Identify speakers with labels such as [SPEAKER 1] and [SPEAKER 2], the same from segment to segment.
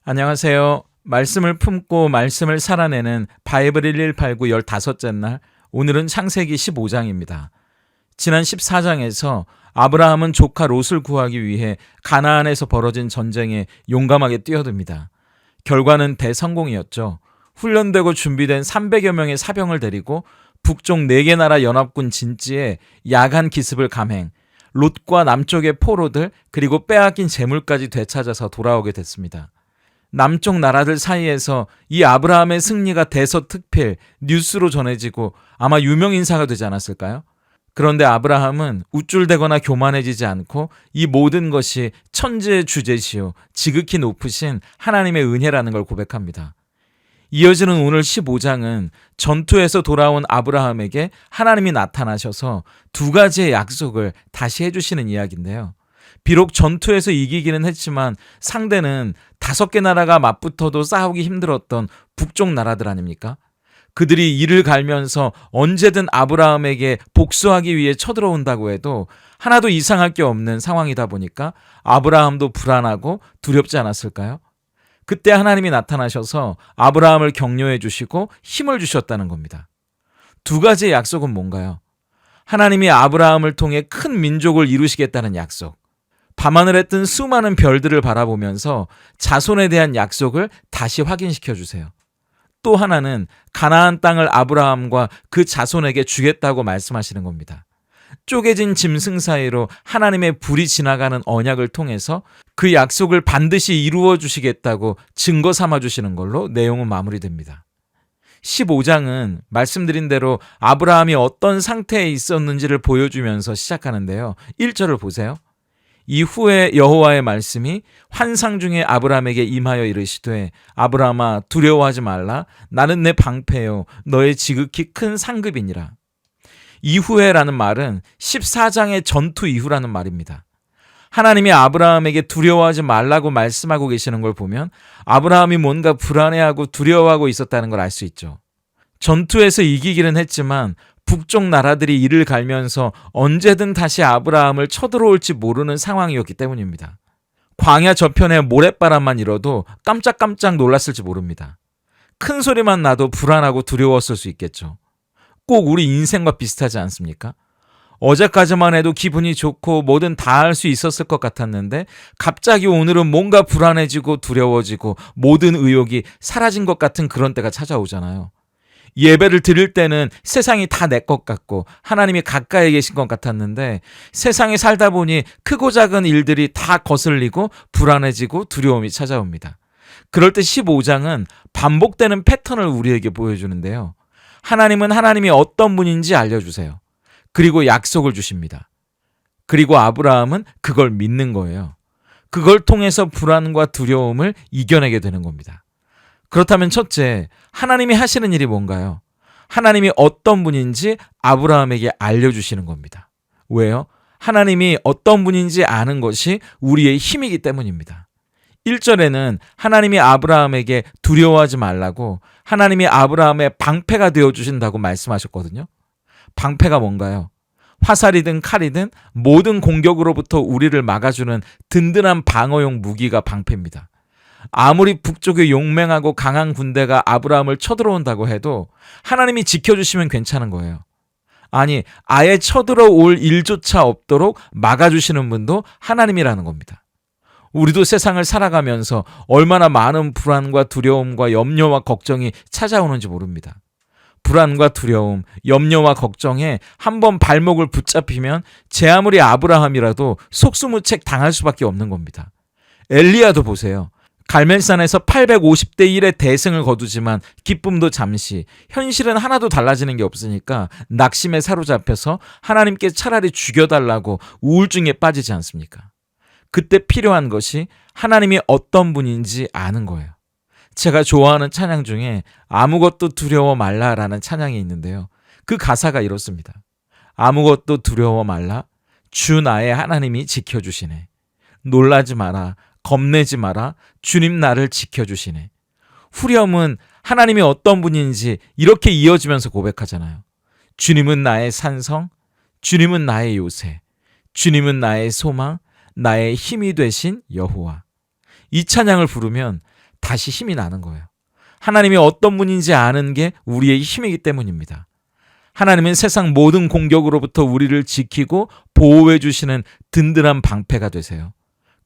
[SPEAKER 1] 안녕하세요. 말씀을 품고 말씀을 살아내는 바이블 1189 15째 날, 오늘은 창세기 15장입니다. 지난 14장에서 아브라함은 조카 롯을 구하기 위해 가나안에서 벌어진 전쟁에 용감하게 뛰어듭니다. 결과는 대성공이었죠. 훈련되고 준비된 300여 명의 사병을 데리고 북쪽 4개 나라 연합군 진지에 야간 기습을 감행, 롯과 남쪽의 포로들 그리고 빼앗긴 재물까지 되찾아서 돌아오게 됐습니다. 남쪽 나라들 사이에서 이 아브라함의 승리가 대서특필 뉴스로 전해지고 아마 유명인사가 되지 않았을까요? 그런데 아브라함은 우쭐대거나 교만해지지 않고 이 모든 것이 천지의 주제시요 지극히 높으신 하나님의 은혜라는 걸 고백합니다. 이어지는 오늘 15장은 전투에서 돌아온 아브라함에게 하나님이 나타나셔서 두 가지의 약속을 다시 해주시는 이야기인데요. 비록 전투에서 이기기는 했지만 상대는 5개 나라가 맞붙어도 싸우기 힘들었던 북쪽 나라들 아닙니까? 그들이 이를 갈면서 언제든 아브라함에게 복수하기 위해 쳐들어온다고 해도 하나도 이상할 게 없는 상황이다 보니까 아브라함도 불안하고 두렵지 않았을까요? 그때 하나님이 나타나셔서 아브라함을 격려해 주시고 힘을 주셨다는 겁니다. 두 가지의 약속은 뭔가요? 하나님이 아브라함을 통해 큰 민족을 이루시겠다는 약속. 밤하늘에 뜬 수많은 별들을 바라보면서 자손에 대한 약속을 다시 확인시켜 주세요. 또 하나는 가나안 땅을 아브라함과 그 자손에게 주겠다고 말씀하시는 겁니다. 쪼개진 짐승 사이로 하나님의 불이 지나가는 언약을 통해서 그 약속을 반드시 이루어 주시겠다고 증거 삼아 주시는 걸로 내용은 마무리됩니다. 15장은 말씀드린 대로 아브라함이 어떤 상태에 있었는지를 보여주면서 시작하는데요. 1절을 보세요. 이후에 여호와의 말씀이 환상 중에 아브라함에게 임하여 이르시되 아브라함아 두려워하지 말라. 나는 내 방패요 너의 지극히 큰 상급이니라. 이후에라는 말은 14장의 전투 이후라는 말입니다. 하나님이 아브라함에게 두려워하지 말라고 말씀하고 계시는 걸 보면 아브라함이 뭔가 불안해하고 두려워하고 있었다는 걸 알 수 있죠. 전투에서 이기기는 했지만 북쪽 나라들이 이를 갈면서 언제든 다시 아브라함을 쳐들어올지 모르는 상황이었기 때문입니다. 광야 저편에 모래바람만 일어도 깜짝깜짝 놀랐을지 모릅니다. 큰 소리만 나도 불안하고 두려웠을 수 있겠죠. 꼭 우리 인생과 비슷하지 않습니까? 어제까지만 해도 기분이 좋고 뭐든 다 할 수 있었을 것 같았는데 갑자기 오늘은 뭔가 불안해지고 두려워지고 모든 의욕이 사라진 것 같은 그런 때가 찾아오잖아요. 예배를 드릴 때는 세상이 다 내 것 같고 하나님이 가까이 계신 것 같았는데 세상에 살다 보니 크고 작은 일들이 다 거슬리고 불안해지고 두려움이 찾아옵니다. 그럴 때 15장은 반복되는 패턴을 우리에게 보여주는데요. 하나님은 하나님이 어떤 분인지 알려주세요. 그리고 약속을 주십니다. 그리고 아브라함은 그걸 믿는 거예요. 그걸 통해서 불안과 두려움을 이겨내게 되는 겁니다. 그렇다면 첫째, 하나님이 하시는 일이 뭔가요? 하나님이 어떤 분인지 아브라함에게 알려주시는 겁니다. 왜요? 하나님이 어떤 분인지 아는 것이 우리의 힘이기 때문입니다. 1절에는 하나님이 아브라함에게 두려워하지 말라고 하나님이 아브라함의 방패가 되어주신다고 말씀하셨거든요. 방패가 뭔가요? 화살이든 칼이든 모든 공격으로부터 우리를 막아주는 든든한 방어용 무기가 방패입니다. 아무리 북쪽에 용맹하고 강한 군대가 아브라함을 쳐들어온다고 해도 하나님이 지켜주시면 괜찮은 거예요. 아니, 아예 쳐들어올 일조차 없도록 막아주시는 분도 하나님이라는 겁니다. 우리도 세상을 살아가면서 얼마나 많은 불안과 두려움과 염려와 걱정이 찾아오는지 모릅니다. 불안과 두려움, 염려와 걱정에 한번 발목을 붙잡히면 제 아무리 아브라함이라도 속수무책 당할 수밖에 없는 겁니다. 엘리야도 보세요. 갈멜산에서 850대 1의 대승을 거두지만 기쁨도 잠시, 현실은 하나도 달라지는 게 없으니까 낙심에 사로잡혀서 하나님께 차라리 죽여달라고 우울증에 빠지지 않습니까? 그때 필요한 것이 하나님이 어떤 분인지 아는 거예요. 제가 좋아하는 찬양 중에 아무것도 두려워 말라라는 찬양이 있는데요. 그 가사가 이렇습니다. 아무것도 두려워 말라. 주 나의 하나님이 지켜주시네. 놀라지 마라. 겁내지 마라. 주님 나를 지켜주시네. 후렴은 하나님이 어떤 분인지 이렇게 이어지면서 고백하잖아요. 주님은 나의 산성, 주님은 나의 요새, 주님은 나의 소망, 나의 힘이 되신 여호와. 이 찬양을 부르면 다시 힘이 나는 거예요. 하나님이 어떤 분인지 아는 게 우리의 힘이기 때문입니다. 하나님은 세상 모든 공격으로부터 우리를 지키고 보호해 주시는 든든한 방패가 되세요.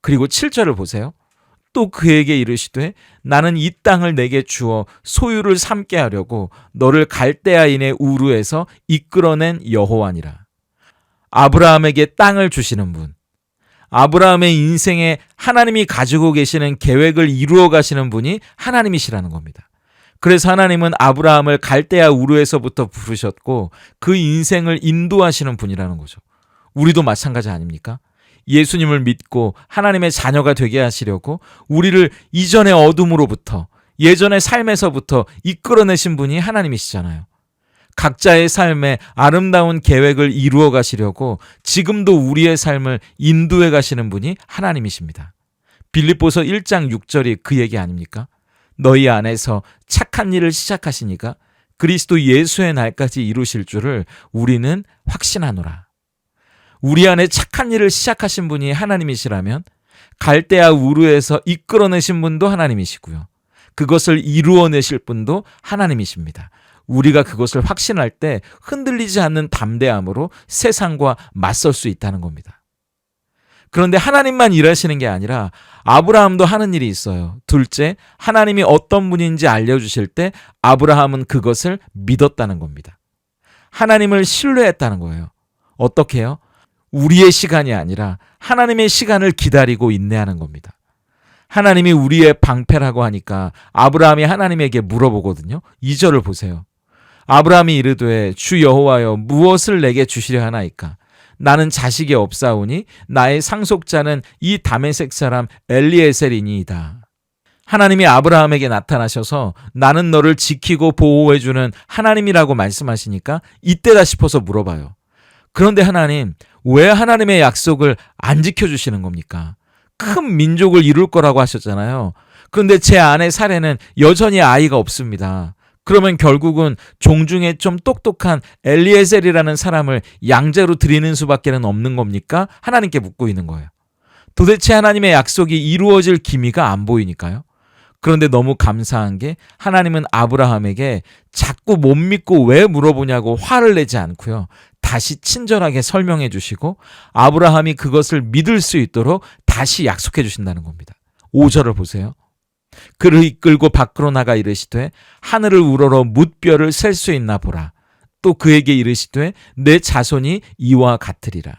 [SPEAKER 1] 그리고 7절을 보세요. 또 그에게 이르시되 나는 이 땅을 내게 주어 소유를 삼게 하려고 너를 갈대아인의 우르에서 이끌어낸 여호와니라. 아브라함에게 땅을 주시는 분, 아브라함의 인생에 하나님이 가지고 계시는 계획을 이루어 가시는 분이 하나님이시라는 겁니다. 그래서 하나님은 아브라함을 갈대아 우르에서부터 부르셨고 그 인생을 인도하시는 분이라는 거죠. 우리도 마찬가지 아닙니까? 예수님을 믿고 하나님의 자녀가 되게 하시려고 우리를 이전의 어둠으로부터, 예전의 삶에서부터 이끌어내신 분이 하나님이시잖아요. 각자의 삶에 아름다운 계획을 이루어 가시려고 지금도 우리의 삶을 인도해 가시는 분이 하나님이십니다. 빌립보서 1장 6절이 그 얘기 아닙니까? 너희 안에서 착한 일을 시작하시니까 그리스도 예수의 날까지 이루실 줄을 우리는 확신하노라. 우리 안에 착한 일을 시작하신 분이 하나님이시라면 갈대아 우르에서 이끌어내신 분도 하나님이시고요. 그것을 이루어내실 분도 하나님이십니다. 우리가 그것을 확신할 때 흔들리지 않는 담대함으로 세상과 맞설 수 있다는 겁니다. 그런데 하나님만 일하시는 게 아니라 아브라함도 하는 일이 있어요. 둘째, 하나님이 어떤 분인지 알려주실 때 아브라함은 그것을 믿었다는 겁니다. 하나님을 신뢰했다는 거예요. 어떻게 해요? 우리의 시간이 아니라 하나님의 시간을 기다리고 인내하는 겁니다. 하나님이 우리의 방패라고 하니까 아브라함이 하나님에게 물어보거든요. 2절을 보세요. 아브라함이 이르되 주 여호와여 무엇을 내게 주시려 하나이까? 나는 자식이 없사오니 나의 상속자는 이 다메섹 사람 엘리에셀이니이다. 하나님이 아브라함에게 나타나셔서 나는 너를 지키고 보호해주는 하나님이라고 말씀하시니까 이때다 싶어서 물어봐요. 그런데 하나님, 왜 하나님의 약속을 안 지켜주시는 겁니까? 큰 민족을 이룰 거라고 하셨잖아요. 그런데 제 아내 사례는 여전히 아이가 없습니다. 그러면 결국은 종중에 좀 똑똑한 엘리에셀이라는 사람을 양자로 드리는 수밖에 없는 겁니까? 하나님께 묻고 있는 거예요. 도대체 하나님의 약속이 이루어질 기미가 안 보이니까요. 그런데 너무 감사한 게 하나님은 아브라함에게 자꾸 못 믿고 왜 물어보냐고 화를 내지 않고요. 다시 친절하게 설명해 주시고 아브라함이 그것을 믿을 수 있도록 다시 약속해 주신다는 겁니다. 5절을 보세요. 그를 이끌고 밖으로 나가 이르시되 하늘을 우러러 뭇별을 셀 수 있나 보라. 또 그에게 이르시되 내 자손이 이와 같으리라.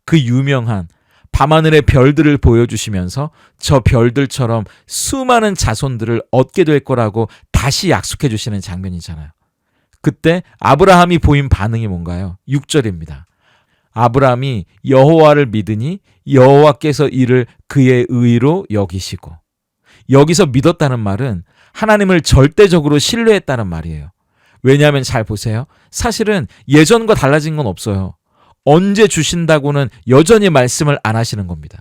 [SPEAKER 1] 그 유명한 밤하늘의 별들을 보여주시면서 저 별들처럼 수많은 자손들을 얻게 될 거라고 다시 약속해 주시는 장면이잖아요. 그때 아브라함이 보인 반응이 뭔가요? 6절입니다. 아브라함이 여호와를 믿으니 여호와께서 이를 그의 의로 여기시고. 여기서 믿었다는 말은 하나님을 절대적으로 신뢰했다는 말이에요. 왜냐하면 잘 보세요. 사실은 예전과 달라진 건 없어요. 언제 주신다고는 여전히 말씀을 안 하시는 겁니다.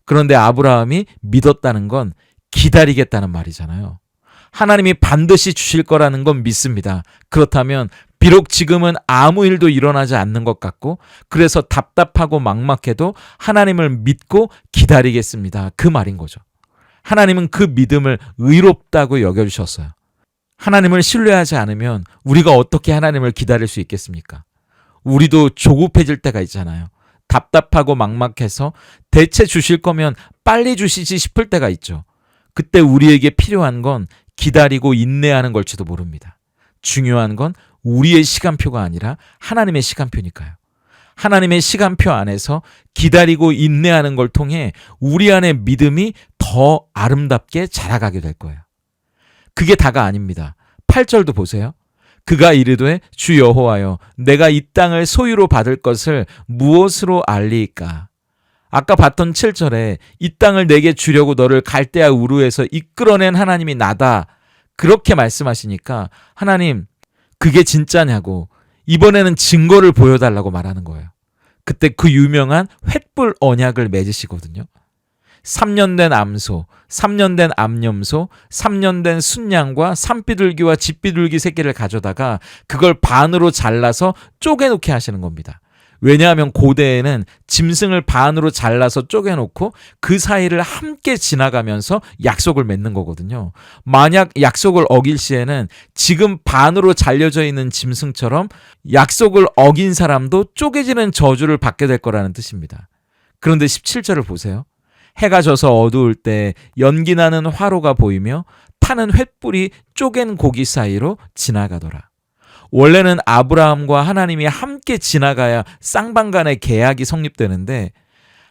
[SPEAKER 1] 그런데 아브라함이 믿었다는 건 기다리겠다는 말이잖아요. 하나님이 반드시 주실 거라는 건 믿습니다. 그렇다면 비록 지금은 아무 일도 일어나지 않는 것 같고 그래서 답답하고 막막해도 하나님을 믿고 기다리겠습니다. 그 말인 거죠. 하나님은 그 믿음을 의롭다고 여겨주셨어요. 하나님을 신뢰하지 않으면 우리가 어떻게 하나님을 기다릴 수 있겠습니까? 우리도 조급해질 때가 있잖아요. 답답하고 막막해서 대체 주실 거면 빨리 주시지 싶을 때가 있죠. 그때 우리에게 필요한 건 기다리고 인내하는 걸지도 모릅니다. 중요한 건 우리의 시간표가 아니라 하나님의 시간표니까요. 하나님의 시간표 안에서 기다리고 인내하는 걸 통해 우리 안의 믿음이 더 아름답게 자라가게 될 거예요. 그게 다가 아닙니다. 8절도 보세요. 그가 이르되 주 여호와여 내가 이 땅을 소유로 받을 것을 무엇으로 알리이까? 아까 봤던 7절에 이 땅을 내게 주려고 너를 갈대아 우르에서 이끌어낸 하나님이 나다. 그렇게 말씀하시니까 하나님 그게 진짜냐고 이번에는 증거를 보여달라고 말하는 거예요. 그때 그 유명한 횃불 언약을 맺으시거든요. 3년 된 암소, 3년 된 암염소, 3년 된 순양과 산비둘기와 집비둘기 새끼를 가져다가 그걸 반으로 잘라서 쪼개놓게 하시는 겁니다. 왜냐하면 고대에는 짐승을 반으로 잘라서 쪼개놓고 그 사이를 함께 지나가면서 약속을 맺는 거거든요. 만약 약속을 어길 시에는 지금 반으로 잘려져 있는 짐승처럼 약속을 어긴 사람도 쪼개지는 저주를 받게 될 거라는 뜻입니다. 그런데 17절을 보세요. 해가 져서 어두울 때 연기 나는 화로가 보이며 타는 횃불이 쪼갠 고기 사이로 지나가더라. 원래는 아브라함과 하나님이 함께 지나가야 쌍방 간의 계약이 성립되는데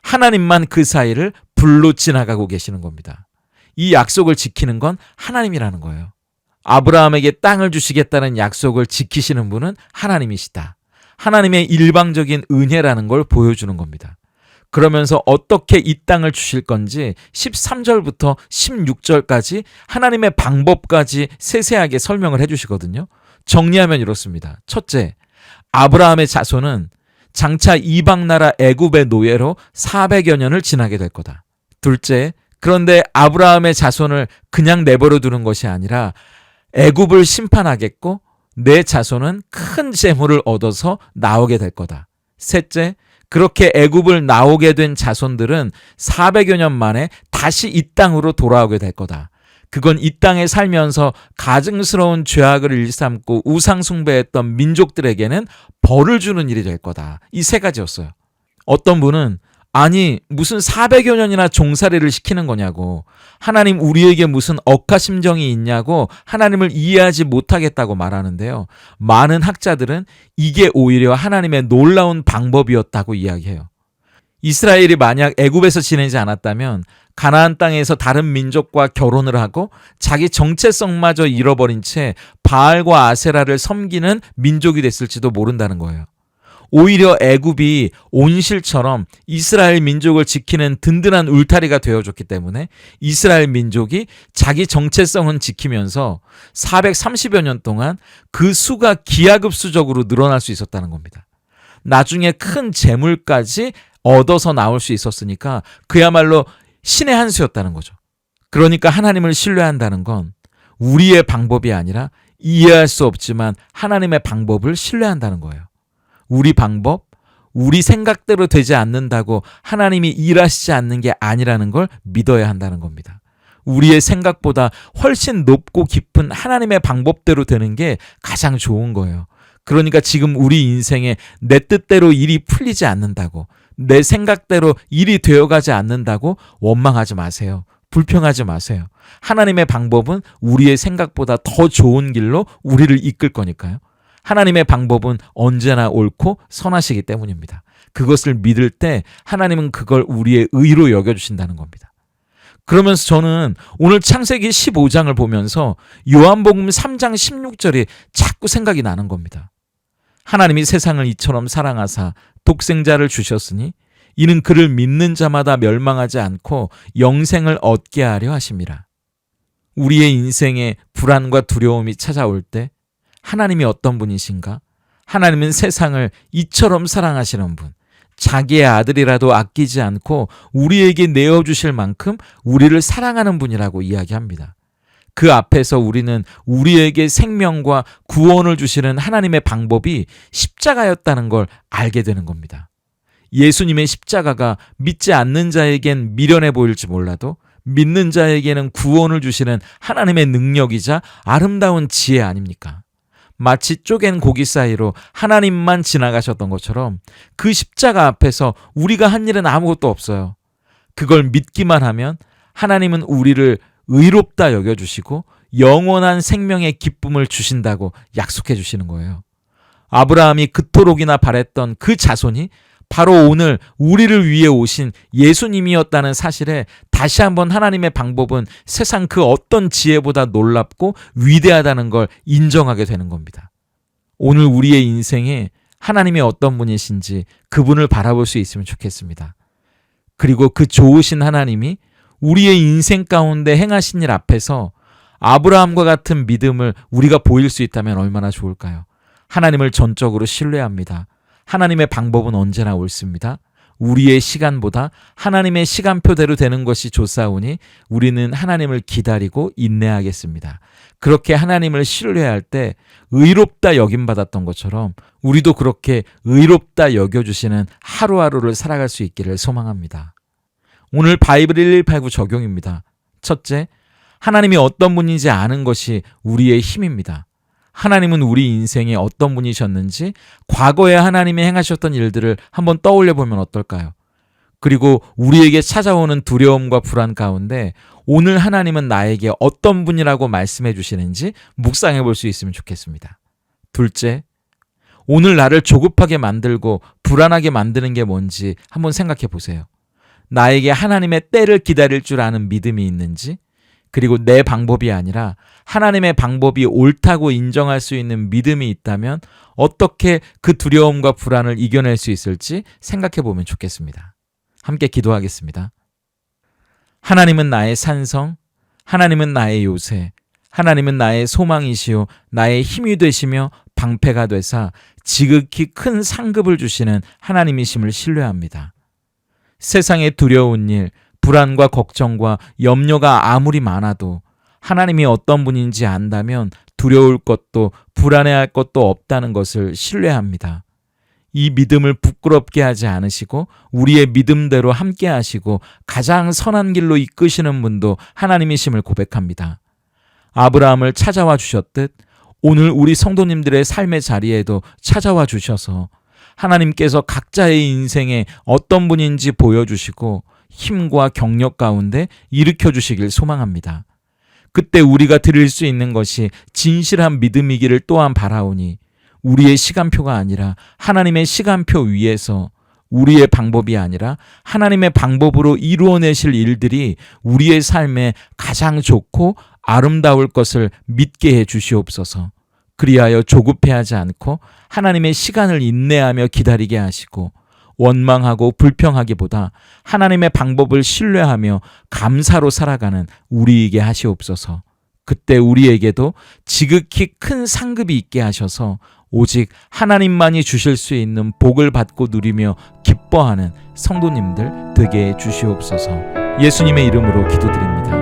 [SPEAKER 1] 하나님만 그 사이를 불로 지나가고 계시는 겁니다. 이 약속을 지키는 건 하나님이라는 거예요. 아브라함에게 땅을 주시겠다는 약속을 지키시는 분은 하나님이시다. 하나님의 일방적인 은혜라는 걸 보여주는 겁니다. 그러면서 어떻게 이 땅을 주실 건지 13절부터 16절까지 하나님의 방법까지 세세하게 설명을 해주시거든요. 정리하면 이렇습니다. 첫째, 아브라함의 자손은 장차 이방 나라 애굽의 노예로 400여 년을 지나게 될 거다. 둘째, 그런데 아브라함의 자손을 그냥 내버려 두는 것이 아니라 애굽을 심판하겠고 내 자손은 큰 재물을 얻어서 나오게 될 거다. 셋째, 그렇게 애굽을 나오게 된 자손들은 400여 년 만에 다시 이 땅으로 돌아오게 될 거다. 그건 이 땅에 살면서 가증스러운 죄악을 일삼고 우상 숭배했던 민족들에게는 벌을 주는 일이 될 거다. 이 세 가지였어요. 어떤 분은 아니 무슨 400여 년이나 종살이를 시키는 거냐고, 하나님 우리에게 무슨 억하심정이 있냐고 하나님을 이해하지 못하겠다고 말하는데요. 많은 학자들은 이게 오히려 하나님의 놀라운 방법이었다고 이야기해요. 이스라엘이 만약 애굽에서 지내지 않았다면 가나안 땅에서 다른 민족과 결혼을 하고 자기 정체성마저 잃어버린 채 바알과 아세라를 섬기는 민족이 됐을지도 모른다는 거예요. 오히려 애굽이 온실처럼 이스라엘 민족을 지키는 든든한 울타리가 되어줬기 때문에 이스라엘 민족이 자기 정체성은 지키면서 430여 년 동안 그 수가 기하급수적으로 늘어날 수 있었다는 겁니다. 나중에 큰 재물까지 얻어서 나올 수 있었으니까 그야말로 신의 한 수였다는 거죠. 그러니까 하나님을 신뢰한다는 건 우리의 방법이 아니라 이해할 수 없지만 하나님의 방법을 신뢰한다는 거예요. 우리 방법, 우리 생각대로 되지 않는다고 하나님이 일하시지 않는 게 아니라는 걸 믿어야 한다는 겁니다. 우리의 생각보다 훨씬 높고 깊은 하나님의 방법대로 되는 게 가장 좋은 거예요. 그러니까 지금 우리 인생에 내 뜻대로 일이 풀리지 않는다고, 내 생각대로 일이 되어가지 않는다고 원망하지 마세요. 불평하지 마세요. 하나님의 방법은 우리의 생각보다 더 좋은 길로 우리를 이끌 거니까요. 하나님의 방법은 언제나 옳고 선하시기 때문입니다. 그것을 믿을 때 하나님은 그걸 우리의 의로 여겨주신다는 겁니다. 그러면서 저는 오늘 창세기 15장을 보면서 요한복음 3장 16절이 자꾸 생각이 나는 겁니다. 하나님이 세상을 이처럼 사랑하사 독생자를 주셨으니 이는 그를 믿는 자마다 멸망하지 않고 영생을 얻게 하려 하심이라. 우리의 인생에 불안과 두려움이 찾아올 때 하나님이 어떤 분이신가? 하나님은 세상을 이처럼 사랑하시는 분, 자기의 아들이라도 아끼지 않고 우리에게 내어주실 만큼 우리를 사랑하는 분이라고 이야기합니다. 그 앞에서 우리는 우리에게 생명과 구원을 주시는 하나님의 방법이 십자가였다는 걸 알게 되는 겁니다. 예수님의 십자가가 믿지 않는 자에겐 미련해 보일지 몰라도 믿는 자에게는 구원을 주시는 하나님의 능력이자 아름다운 지혜 아닙니까? 마치 쪼갠 고기 사이로 하나님만 지나가셨던 것처럼 그 십자가 앞에서 우리가 한 일은 아무것도 없어요. 그걸 믿기만 하면 하나님은 우리를 의롭다 여겨주시고 영원한 생명의 기쁨을 주신다고 약속해 주시는 거예요. 아브라함이 그토록이나 바랬던 그 자손이 바로 오늘 우리를 위해 오신 예수님이었다는 사실에 다시 한번 하나님의 방법은 세상 그 어떤 지혜보다 놀랍고 위대하다는 걸 인정하게 되는 겁니다. 오늘 우리의 인생에 하나님이 어떤 분이신지 그분을 바라볼 수 있으면 좋겠습니다. 그리고 그 좋으신 하나님이 우리의 인생 가운데 행하신 일 앞에서 아브라함과 같은 믿음을 우리가 보일 수 있다면 얼마나 좋을까요? 하나님을 전적으로 신뢰합니다. 하나님의 방법은 언제나 옳습니다. 우리의 시간보다 하나님의 시간표대로 되는 것이 좋사오니 우리는 하나님을 기다리고 인내하겠습니다. 그렇게 하나님을 신뢰할 때 의롭다 여김받았던 것처럼 우리도 그렇게 의롭다 여겨주시는 하루하루를 살아갈 수 있기를 소망합니다. 오늘 바이블 1189 적용입니다. 첫째, 하나님이 어떤 분인지 아는 것이 우리의 힘입니다. 하나님은 우리 인생에 어떤 분이셨는지 과거에 하나님이 행하셨던 일들을 한번 떠올려 보면 어떨까요? 그리고 우리에게 찾아오는 두려움과 불안 가운데 오늘 하나님은 나에게 어떤 분이라고 말씀해 주시는지 묵상해 볼 수 있으면 좋겠습니다. 둘째, 오늘 나를 조급하게 만들고 불안하게 만드는 게 뭔지 한번 생각해 보세요. 나에게 하나님의 때를 기다릴 줄 아는 믿음이 있는지, 그리고 내 방법이 아니라 하나님의 방법이 옳다고 인정할 수 있는 믿음이 있다면 어떻게 그 두려움과 불안을 이겨낼 수 있을지 생각해 보면 좋겠습니다. 함께 기도하겠습니다. 하나님은 나의 산성, 하나님은 나의 요새, 하나님은 나의 소망이시요 나의 힘이 되시며 방패가 되사 지극히 큰 상급을 주시는 하나님이심을 신뢰합니다. 세상에 두려운 일, 불안과 걱정과 염려가 아무리 많아도 하나님이 어떤 분인지 안다면 두려울 것도 불안해할 것도 없다는 것을 신뢰합니다. 이 믿음을 부끄럽게 하지 않으시고 우리의 믿음대로 함께 하시고 가장 선한 길로 이끄시는 분도 하나님이심을 고백합니다. 아브라함을 찾아와 주셨듯 오늘 우리 성도님들의 삶의 자리에도 찾아와 주셔서 하나님께서 각자의 인생에 어떤 분인지 보여주시고 힘과 경력 가운데 일으켜 주시길 소망합니다. 그때 우리가 드릴 수 있는 것이 진실한 믿음이기를 또한 바라오니 우리의 시간표가 아니라 하나님의 시간표 위에서 우리의 방법이 아니라 하나님의 방법으로 이루어내실 일들이 우리의 삶에 가장 좋고 아름다울 것을 믿게 해 주시옵소서. 그리하여 조급해하지 않고 하나님의 시간을 인내하며 기다리게 하시고 원망하고 불평하기보다 하나님의 방법을 신뢰하며 감사로 살아가는 우리에게 하시옵소서. 그때 우리에게도 지극히 큰 상급이 있게 하셔서 오직 하나님만이 주실 수 있는 복을 받고 누리며 기뻐하는 성도님들 되게 해 주시옵소서. 예수님의 이름으로 기도드립니다.